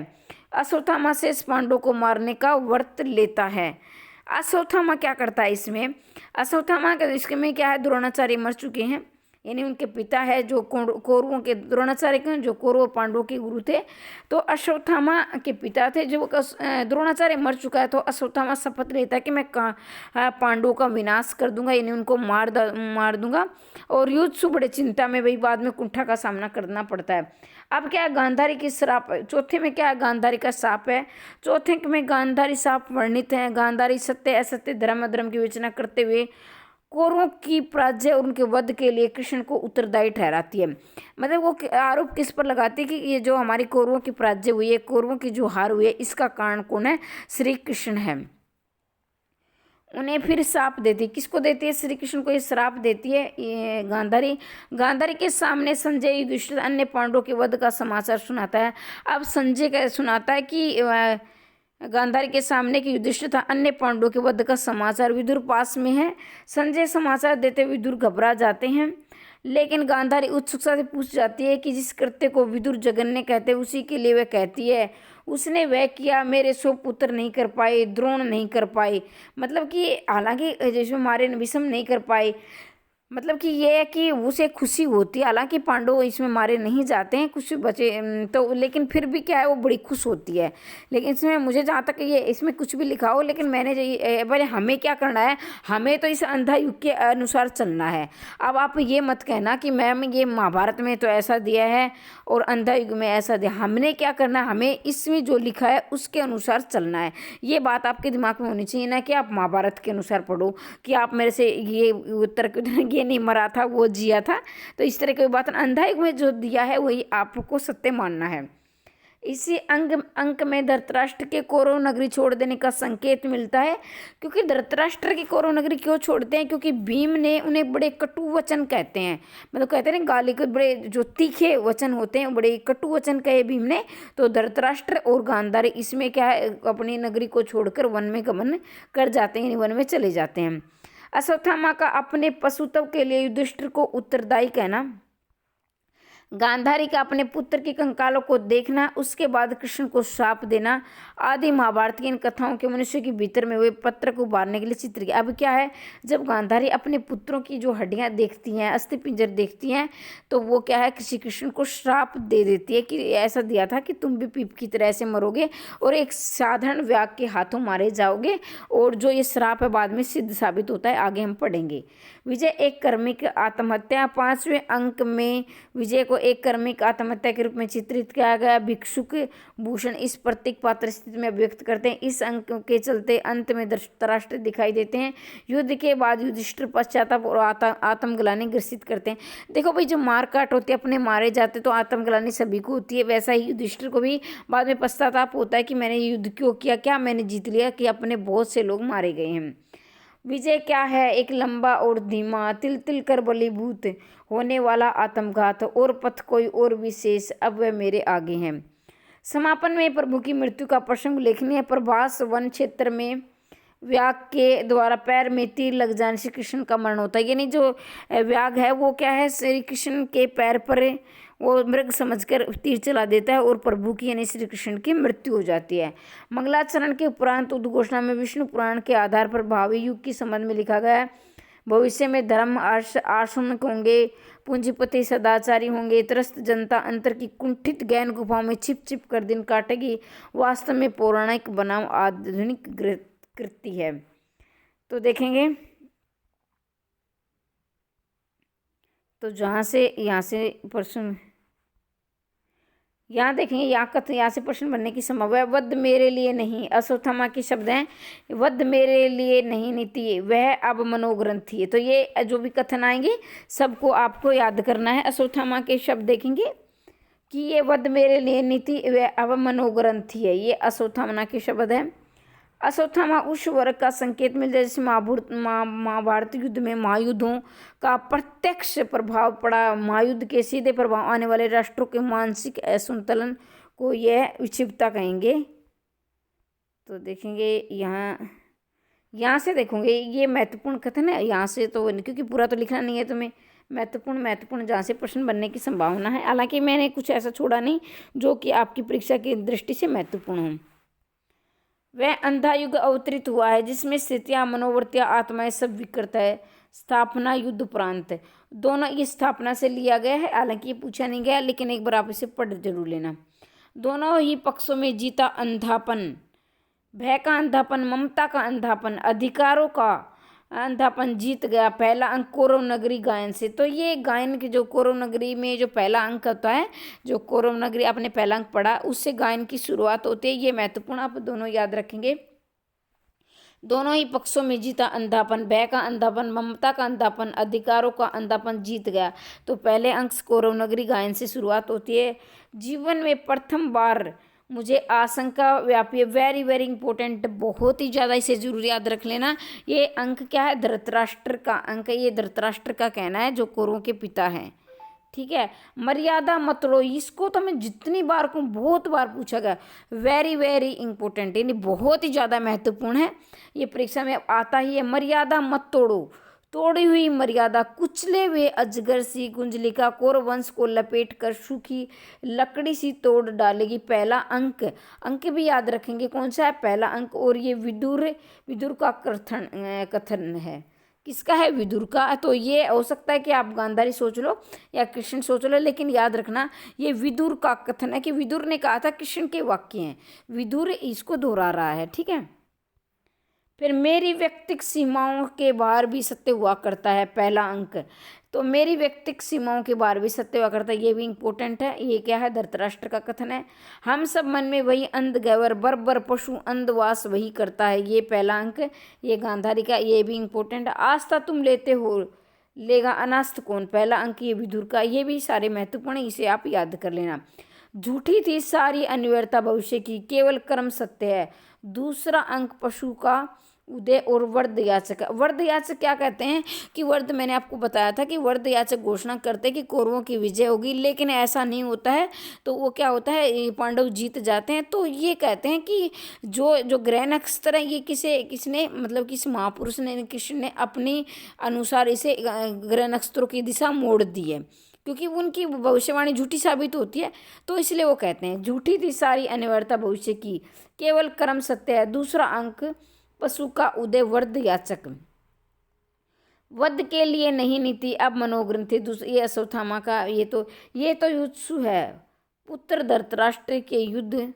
अश्वत्थामा शेष पांडवों को मारने का व्रत लेता है। अश्वत्थामा क्या करता है इसमें, अश्वत्थामा का इसमें क्या है, द्रोणाचार्य मर चुके हैं, यानी उनके पिता है जो कौरवों के द्रोणाचार्य के, जो कौरव पांडवों के गुरु थे, तो अश्वत्थामा के पिता थे। जो द्रोणाचार्य मर चुका है तो अश्वत्थामा शपथ लेता है कि मैं पांडवों का विनाश कर दूंगा, यानी उनको मार दूंगा। और युत्सु बड़े चिंता में, वही बाद में कुंठा का सामना करना पड़ता है। अब क्या है, गांधारी की श्राप, चौथे में क्या है, गांधारी का शाप है। चौथे में गांधारी शाप वर्णित है। गांधारी सत्य असत्य धर्म अधर्म की विवेचना करते हुए कौरवों की पराजय और उनके वध के लिए कृष्ण को उत्तरदायी ठहराती है। मतलब वो आरोप किस पर लगाती है कि ये जो हमारी कौरवों की पराजय हुई है, कौरवों की जो हार हुई है, इसका कारण कौन है, श्री कृष्ण है। उन्हें फिर श्राप देती है, किसको देती है, श्री कृष्ण को ये श्राप देती है ये गांधारी के सामने संजय युधिष्ठिर अन्य पांडवों के वध का समाचार सुनाता है। अब संजय का सुनाता है कि गांधारी के सामने की युधिष्ठिर था अन्य पांडवों के वध का समाचार विदुर पास में है। संजय समाचार देते विदुर घबरा जाते हैं, लेकिन गांधारी उत्सुकता से पूछ जाती है कि जिस कृत्य को विदुर जघन्य कहते हैं उसी के लिए वह कहती है, उसने वह किया मेरे 100 पुत्र नहीं कर पाए, द्रोण नहीं कर पाए। मतलब कि हालांकि जैसे हमारे भीष्म नहीं कर पाए, मतलब कि ये है कि उसे खुशी होती है। हालांकि पांडव इसमें मारे नहीं जाते हैं, कुछ बचे तो, लेकिन फिर भी क्या है वो बड़ी खुश होती है। लेकिन इसमें मुझे जहाँ तक ये इसमें कुछ भी लिखा हो, लेकिन मैंने बोले हमें क्या करना है, हमें तो इस अंधा युग के अनुसार चलना है। अब आप ये मत कहना कि मैम ये महाभारत में तो ऐसा दिया है और अंधा युग में ऐसा दिया। हमने क्या करना है, हमें इसमें जो लिखा है उसके अनुसार चलना है। ये बात आपके दिमाग में होनी चाहिए ना कि आप महाभारत के अनुसार पढ़ो कि आप मेरे से ये उत्तर ये नहीं मरा था वो जिया था। तो इस तरह की बात, अंधा युग में जो दिया है वही आपको सत्य मानना है। इसी अंक में धृतराष्ट्र के कौरव नगरी छोड़ देने का संकेत मिलता है। क्योंकि धृतराष्ट्र की कौरव नगरी क्यों छोड़ते हैं, क्योंकि भीम ने उन्हें बड़े कटु वचन कहते हैं, मतलब कहते हैं गाली के बड़े जो तीखे वचन होते हैं, बड़े कटु वचन कहे भीम ने। तो धृतराष्ट्र और गांधारी इसमें क्या है, अपनी नगरी को छोड़कर वन में गमन कर जाते हैं, वन में चले जाते हैं। अश्वत्थामा का अपने पशुत्व के लिए युधिष्ठिर को उत्तरदायी कहना, गांधारी का अपने पुत्र के कंकालों को देखना, उसके बाद कृष्ण को श्राप देना आदि महाभारत की इन कथाओं के मनुष्य के भीतर में हुए पत्र को उबारने के लिए चित्र किया। अब क्या है, जब गांधारी अपने पुत्रों की जो हड्डियां देखती हैं, अस्थि पिंजर देखती हैं, तो वो क्या है, श्री कृष्ण को श्राप दे देती है कि ऐसा दिया था कि तुम भी पीप की तरह से मरोगे और एक साधारण व्याग के हाथों मारे जाओगे। और जो ये श्राप है बाद में सिद्ध साबित होता है, आगे हम पढ़ेंगे। विजय एक कर्मिक आत्महत्या, 5वें अंक में विजय को एक कर्मिक आत्महत्या के रूप में चित्रित किया गया। भिक्षुक भूषण इस प्रतीक पात्र स्थिति में व्यक्त करते हैं। इस अंक के चलते अंत में धृतराष्ट्र दिखाई देते हैं। युद्ध के बाद युधिष्ठिर पश्चाताप और आत्मग्लानि ग्रसित करते हैं। देखो भाई, जो मार काट होती है, अपने मारे जाते तो आत्मग्लानि सभी को होती है, वैसा ही युधिष्ठिर को भी बाद में पश्चाताप होता है कि मैंने युद्ध क्यों किया, क्या मैंने जीत लिया, कि अपने बहुत से लोग मारे गए हैं। विजय क्या है, एक लंबा और धीमा तिल तिल कर बलीभूत होने वाला आत्मघात, और पथ कोई और विशेष, अब वह मेरे आगे है। समापन में प्रभु की मृत्यु का प्रसंग उल्लेखनीय है। प्रभास वन क्षेत्र में व्याग के द्वारा पैर में तीर लग जाने से कृष्ण का मरण होता है। यानी जो व्याग है वो क्या है, श्री कृष्ण के पैर पर वो मृग समझकर तीर चला देता है और प्रभु की यानी श्री कृष्ण की मृत्यु हो जाती है। मंगलाचरण के उपरांत उद्घोषणा में विष्णु पुराण के आधार पर भावी युग के संबंध में लिखा गया है। भविष्य में धर्म आश्रम होंगे, पूंजीपति सदाचारी होंगे, त्रस्त जनता अंतर की कुंठित गहन गुफाओं में छिप छिप कर दिन काटेगी। वास्तव में पौराणिक बनाम आधुनिक कृति है। तो देखेंगे, तो यहाँ से प्रश्न, यहाँ देखेंगे यहाँ से प्रश्न बनने की संभावना है। वध मेरे लिए नहीं, अश्वत्थामा के शब्द हैं, वध मेरे लिए नहीं नीति, वह अब मनोग्रंथ थी। तो ये जो भी कथन आएंगे सबको आपको याद करना है। अश्वत्थामा के शब्द देखेंगे कि ये वध मेरे लिए नीति, वह अब मनोग्रंथ है, ये अश्वत्थामा के शब्द हैं। अश्वत्थामा उस वर्ग का संकेत मिल जाए जिसमें महाभारत युद्ध में महायुद्धों का प्रत्यक्ष प्रभाव पड़ा। महायुद्ध के सीधे प्रभाव आने वाले राष्ट्रों के मानसिक असंतुलन को यह विक्षिप्तता कहेंगे। तो देखेंगे यहाँ से देखोगे, ये महत्वपूर्ण कथन है। यहाँ से तो क्योंकि पूरा तो लिखना नहीं है तुम्हें, महत्वपूर्ण जहाँ से प्रश्न बनने की संभावना है। हालांकि मैंने कुछ ऐसा छोड़ा नहीं जो कि आपकी परीक्षा की दृष्टि से महत्वपूर्ण हो। वह अंधा युग अवतरित हुआ है जिसमें स्थितियाँ, मनोवृत्तियाँ, आत्माएं सब विकृत है। स्थापना युद्ध उपरांत, दोनों ये स्थापना से लिया गया है। हालांकि ये पूछा नहीं गया, लेकिन एक बार आप इसे पढ़ जरूर लेना। दोनों ही पक्षों में जीता अंधापन, भय का अंधापन, ममता का अंधापन, अधिकारों का अंधापन जीत गया। पहला अंक कौरव नगरी गायन से। तो ये गायन की जो कौरव नगरी में जो पहला अंक होता है, जो कौरव नगरी आपने पहला अंक पढ़ा, उससे गायन की शुरुआत होती है। ये महत्वपूर्ण आप दोनों याद रखेंगे। दोनों ही पक्षों में जीता अंधापन, भय का अंधापन, ममता का अंधापन, अधिकारों का अंधापन जीत गया। तो पहले अंक कौरव नगरी गायन से शुरुआत होती है। जीवन में प्रथम बार मुझे आशंका व्यापी, वेरी वेरी इंपॉर्टेंट, बहुत ही ज़्यादा इसे जरूर याद रख लेना। ये अंक क्या है, धृतराष्ट्र का अंक है। ये धृतराष्ट्र का कहना है जो कौरवों के पिता हैं। ठीक है, मर्यादा मत तोड़ो, इसको तो मैं जितनी बार कहूँ बहुत बार पूछा गया, वेरी वेरी इंपॉर्टेंट, यानी बहुत ही ज़्यादा महत्वपूर्ण है। ये परीक्षा में आता ही है, मर्यादा मत तोड़ो। तोड़ी हुई मर्यादा, कुचले हुए अजगर सी कुंजलिका कौरवंश को लपेट कर सूखी लकड़ी सी तोड़ डालेगी। पहला अंक, अंक भी याद रखेंगे कौन सा है, पहला अंक। और ये विदुर, विदुर का कथन है, किसका है, विदुर का। तो ये हो सकता है कि आप गांधारी सोच लो या कृष्ण सोच लो, लेकिन याद रखना ये विदुर का कथन है कि विदुर ने कहा था, कृष्ण के वाक्य हैं, विदुर इसको दोहरा रहा है, ठीक है। फिर मेरी व्यक्तिक सीमाओं के बाहर भी सत्य हुआ करता है, पहला अंक। तो मेरी व्यक्तिक सीमाओं के बाहर भी सत्य हुआ करता है, ये भी इंपॉर्टेंट है। ये क्या है, धृतराष्ट्र का कथन है। हम सब मन में वही अंध गैवर बर्बर पशु अंधवास वही करता है, ये पहला अंक, ये गांधारी का, ये भी इंपॉर्टेंट है। आस्था तुम लेते हो, लेगा अनास्थ कौन, पहला अंक, ये विदुर का, ये भी सारे महत्वपूर्ण है, इसे आप याद कर लेना। झूठी थी सारी अनिवार्यता भविष्य की, केवल कर्म सत्य है, दूसरा अंक पशु का उदय। और वर्धयाचक, वर्धयाचक क्या कहते हैं कि वर्ध, मैंने आपको बताया था कि वर्धयाचक घोषणा करते हैं कि कौरवों की विजय होगी, लेकिन ऐसा नहीं होता है। तो वो क्या होता है, ये पांडव जीत जाते हैं। तो ये कहते हैं कि जो जो ग्रह नक्षत्र है, ये किसने, मतलब किस महापुरुष ने, कृष्ण ने अपनी अनुसार इसे ग्रह नक्षत्रों की दिशा मोड़ दी है, क्योंकि उनकी भविष्यवाणी झूठी साबित होती है। तो इसलिए वो कहते हैं झूठी थी सारी अनिवार्यता भविष्य की, केवल कर्म सत्य है, दूसरा अंक पशु का उदय। वर्धयाचक, वध के लिए नहीं नीति अब मनोग्रंथ थी, दूसरी ये अश्वत्थामा का, ये तो युत्सु है, पुत्र धृतराष्ट्र के युद्ध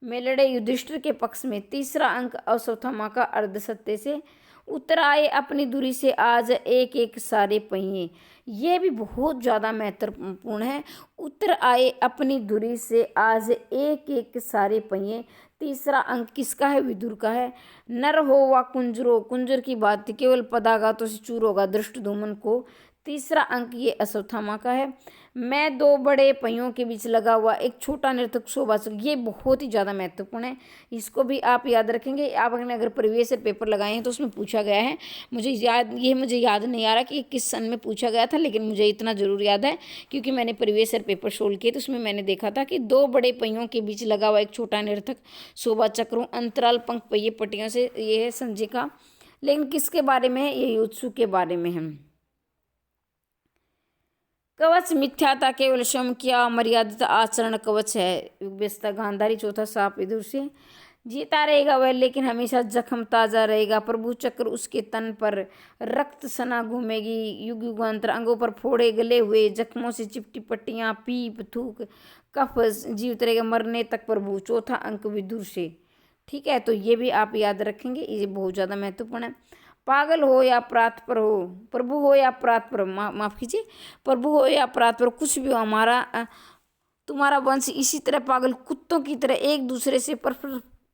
में लड़े युधिष्ठिर के पक्ष में। तीसरा अंक अश्वत्थामा का अर्ध सत्य से उत्तर आए अपनी दूरी से आज एक एक सारे पहिए, ये भी बहुत ज़्यादा महत्वपूर्ण है। उत्तर आए अपनी दूरी से आज एक एक सारे पहिए। तीसरा अंक किसका है, विदुर का है। नर हो व कुंजरो, कुंजर की बात केवल पदाघातों से चूर होगा धृष्टद्युम्न को। तीसरा अंक ये अश्वत्थामा का है। मैं दो बड़े पहियों के बीच लगा हुआ एक छोटा नर्तक शोभासुर, ये बहुत ही ज़्यादा महत्वपूर्ण है, इसको भी आप याद रखेंगे। आपने अगर प्रीवियस पेपर लगाए हैं तो उसमें पूछा गया है, मुझे याद नहीं आ रहा कि किस सन में पूछा गया था, लेकिन मुझे इतना जरूर याद है क्योंकि मैंने प्रीवियस पेपर सोल्व किए तो उसमें मैंने देखा था कि दो बड़े पहियों के बीच लगा हुआ एक छोटा नर्तक शोभा चक्रों अंतराल पंख पहिए पट्टियों से, ये है संजय का। लेकिन किसके बारे में है, ये युत्सु के बारे में है। कवच मिथ्याता केवल श्रम किया मर्यादित आचरण कवच है, व्यस्ता गांधारी। चौथा साप विदुर से, जीता रहेगा वह लेकिन हमेशा जख्म ताजा रहेगा, प्रभु चक्र उसके तन पर रक्त सना घूमेगी, युग युगांतर अंगों पर फोड़े गले हुए जख्मों से चिपटी पट्टियां, पीप थूक कफ जीवित रहेगा मरने तक प्रभु। चौथा अंक विदुर से, ठीक है। तो ये भी आप याद रखेंगे, ये बहुत ज़्यादा महत्वपूर्ण है। पागल हो या प्रातपर हो, प्रभु हो या प्रातपर, माफ कीजिए, प्रभु हो या प्रातपर, कुछ भी हो, हमारा तुम्हारा वंश इसी तरह पागल कुत्तों की तरह एक दूसरे से पर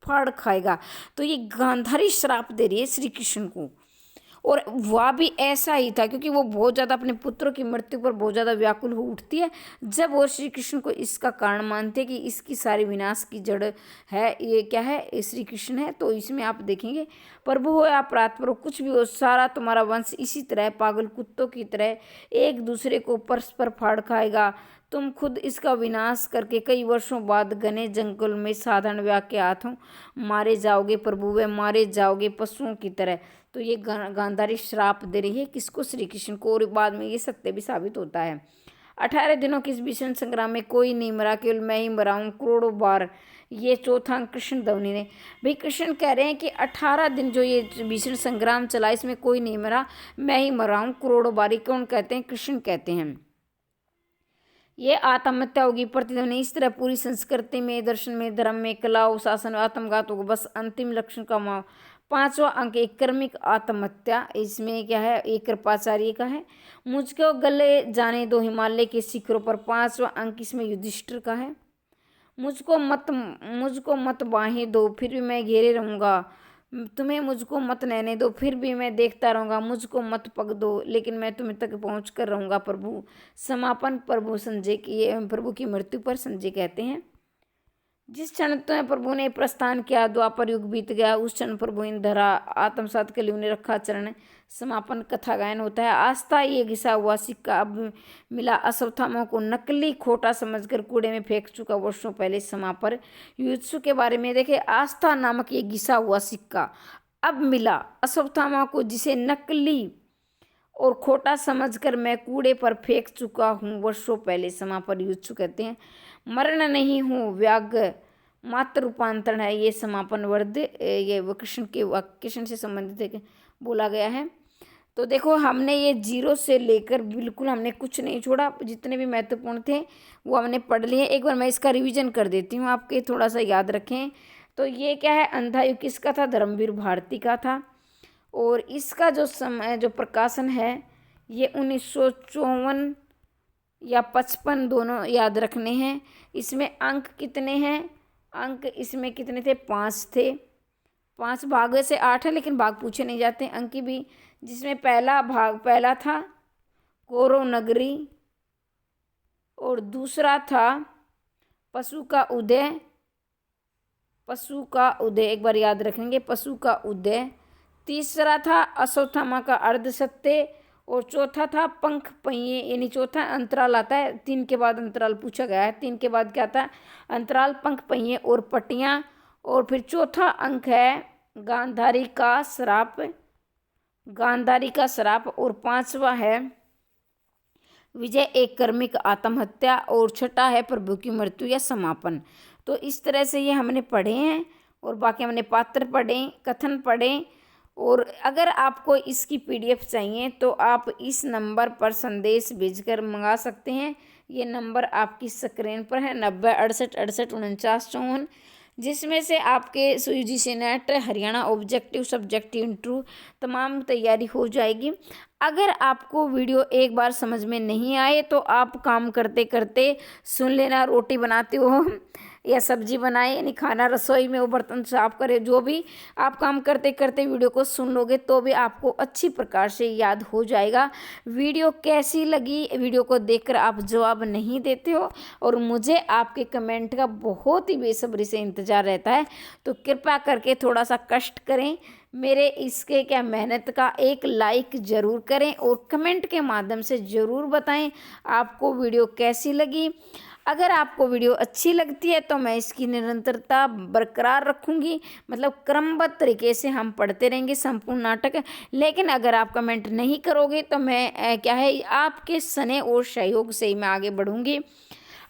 फाड़ खाएगा। तो ये गांधारी श्राप दे रही है श्री कृष्ण को, और वह भी ऐसा ही था क्योंकि वो बहुत ज़्यादा अपने पुत्रों की मृत्यु पर बहुत ज़्यादा व्याकुल हो उठती है, जब वो श्री कृष्ण को इसका कारण मानते हैं कि इसकी सारी विनाश की जड़ है, ये क्या है, ये श्री कृष्ण है। तो इसमें आप देखेंगे प्रभु हो या प्रातपर हो, कुछ भी हो, सारा तुम्हारा वंश इसी तरह पागल कुत्तों की तरह एक दूसरे को परस्पर फाड़ खाएगा। तुम खुद इसका विनाश करके कई वर्षों बाद घने जंगल में साधारण व्याग के हाथों मारे जाओगे प्रभु, वे मारे जाओगे पशुओं की तरह। तो ये गांधारी श्राप दे रही है किसको, श्री कृष्ण को, और बाद में ये सत्य भी साबित होता है। 18 दिनों के इस भीषण संग्राम में कोई नहीं मरा, केवल मैं ही मरा हूँ करोड़ों बार। ये चौथा अंक कृष्ण ध्वनि ने, भाई कृष्ण कह रहे हैं कि 18 दिन जो ये भीषण संग्राम चला इसमें कोई नहीं मरा, मैं ही मरा हूँ करोड़ों बार। कौन कहते हैं, कृष्ण कहते हैं। ये आत्महत्या होगी प्रतिध्वनि, इस तरह पूरी संस्कृति में, दर्शन में, धर्म में, कला शासन आत्मघात होगा, बस अंतिम लक्षण का माव। पांचवा अंक एक कर्मिक आत्महत्या, इसमें क्या है, एक कृपाचार्य का है। मुझको गले जाने दो हिमालय के शिखरों पर, पांचवा अंक इसमें युधिष्ठिर का है। मुझको मत बाहें दो फिर भी मैं घेरे रहूँगा, तुम्हें मुझको मत नहने दो फिर भी मैं देखता रहूँगा, मुझको मत पग दो लेकिन मैं तुम्हें तक पहुँच कर रहूँगा प्रभु। समापन प्रभु संजय की, प्रभु की मृत्यु पर संजय कहते हैं, जिस क्षण तुम्हें प्रभु ने प्रस्थान किया द्वापर युग बीत गया, उस क्षण प्रभु इन धरा आत्मसात कलियुग ने रखा चरण। समापन कथा गायन होता है। आस्था ये घिसा हुआ सिक्का अब मिला, अश्वत्थामा को नकली खोटा समझकर कूड़े में फेंक चुका वर्षों पहले। समापन युत्सु के बारे में देखे, आस्था नामक ये घिसा हुआ सिक्का अब मिला अश्वत्थामा को, जिसे नकली और खोटा समझकर मैं कूड़े पर फेंक चुका हूँ वर्षों पहले। समापन युत्सु कहते हैं मरण नहीं हूँ व्याघ्र मात्र रूपांतरण है। ये समापन वर्द ये कृष्ण से संबंधित बोला गया है। तो देखो हमने ये 0 से लेकर बिल्कुल हमने कुछ नहीं छोड़ा, जितने भी महत्वपूर्ण थे वो हमने पढ़ लिए। एक बार मैं इसका रिवीजन कर देती हूँ, आपके थोड़ा सा याद रखें। तो ये क्या है, अंधा युग किसका था, धर्मवीर भारती का था। और इसका जो समय जो प्रकाशन है ये 1954 या 55 दोनों याद रखने हैं। इसमें अंक कितने हैं, अंक इसमें कितने थे, 5 थे। 5 भाग से 8 है, लेकिन भाग पूछे नहीं जाते अंक की भी। जिसमें पहला था कौरव नगरी और दूसरा था पशु का उदय। एक बार याद रखेंगे, पशु का उदय। तीसरा था अश्वत्थामा का अर्धसत्य और चौथा था पंख पहिए, यानी चौथा अंतराल आता है। 3 के बाद अंतराल पूछा गया है, 3 के बाद क्या था अंतराल, पंख पहिए और पट्टियाँ। और फिर चौथा अंक है गांधारी का श्राप। और 5वां है विजय एक कर्मिक आत्महत्या। और छठा है प्रभु की मृत्यु या समापन। तो इस तरह से ये हमने पढ़े हैं और बाकी हमने पात्र पढ़े, कथन पढ़े। और अगर आपको इसकी PDF चाहिए तो आप इस नंबर पर संदेश भेजकर मंगा सकते हैं। ये नंबर आपकी स्क्रीन पर है 90 68 68 49 54, जिसमें से आपके UGC net Haryana objective subjective interview तमाम तैयारी हो जाएगी। अगर आपको वीडियो एक बार समझ में नहीं आए तो आप काम करते करते सुन लेना, रोटी बनाते हो या सब्जी बनाए, यानी खाना रसोई में वो बर्तन साफ करे, जो भी आप काम करते करते वीडियो को सुन लोगे तो भी आपको अच्छी प्रकार से याद हो जाएगा। वीडियो कैसी लगी, वीडियो को देखकर आप जवाब नहीं देते हो और मुझे आपके कमेंट का बहुत ही बेसब्री से इंतज़ार रहता है। तो कृपया करके थोड़ा सा कष्ट करें, मेरे इसके क्या मेहनत का एक लाइक ज़रूर करें और कमेंट के माध्यम से ज़रूर बताएं आपको वीडियो कैसी लगी। अगर आपको वीडियो अच्छी लगती है तो मैं इसकी निरंतरता बरकरार रखूँगी, मतलब क्रमबद्ध तरीके से हम पढ़ते रहेंगे संपूर्ण नाटक। लेकिन अगर आप कमेंट नहीं करोगे तो मैं क्या है आपके स्नेह और सहयोग से ही मैं आगे बढ़ूँगी।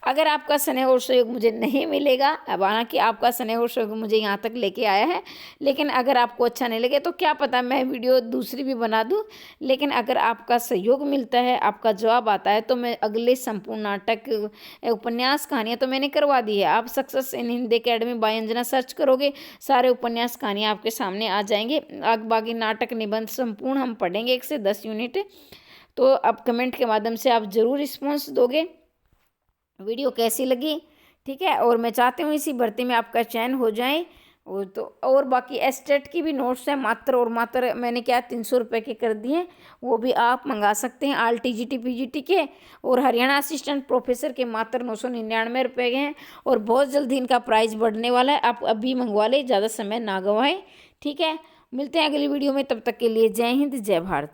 अगर आपका स्नेह और सहयोग मुझे नहीं मिलेगा, अब हालांकि आपका स्नेह और सहयोग मुझे यहाँ तक लेके आया है, लेकिन अगर आपको अच्छा नहीं लगे तो क्या पता मैं वीडियो दूसरी भी बना दूँ। लेकिन अगर आपका सहयोग मिलता है, आपका जवाब आता है, तो मैं अगले संपूर्ण नाटक उपन्यास कहानियाँ तो मैंने करवा दी है। आप success in Hindi academy by Anjana search करोगे, सारे उपन्यास कहानियाँ आपके सामने आ जाएंगे। बाकी नाटक निबंध संपूर्ण हम पढ़ेंगे 1 से 10 यूनिट। तो अब कमेंट के माध्यम से आप ज़रूर रिस्पॉन्स दोगे वीडियो कैसी लगी, ठीक है। और मैं चाहती हूँ इसी भर्ती में आपका चयन हो जाए। और बाकी एस्टेट की भी नोट्स हैं, मात्र और मात्र मैंने क्या 300 रुपये के कर दिए, वो भी आप मंगा सकते हैं। आल TGT PGT के और हरियाणा असिस्टेंट प्रोफेसर के मात्र 999 रुपये के हैं और बहुत जल्दी इनका प्राइस बढ़ने वाला है। आप अभी मंगवा लें, ज़्यादा समय ना गंवाएं, ठीक है। मिलते हैं अगली वीडियो में, तब तक के लिए जय हिंद जय भारत।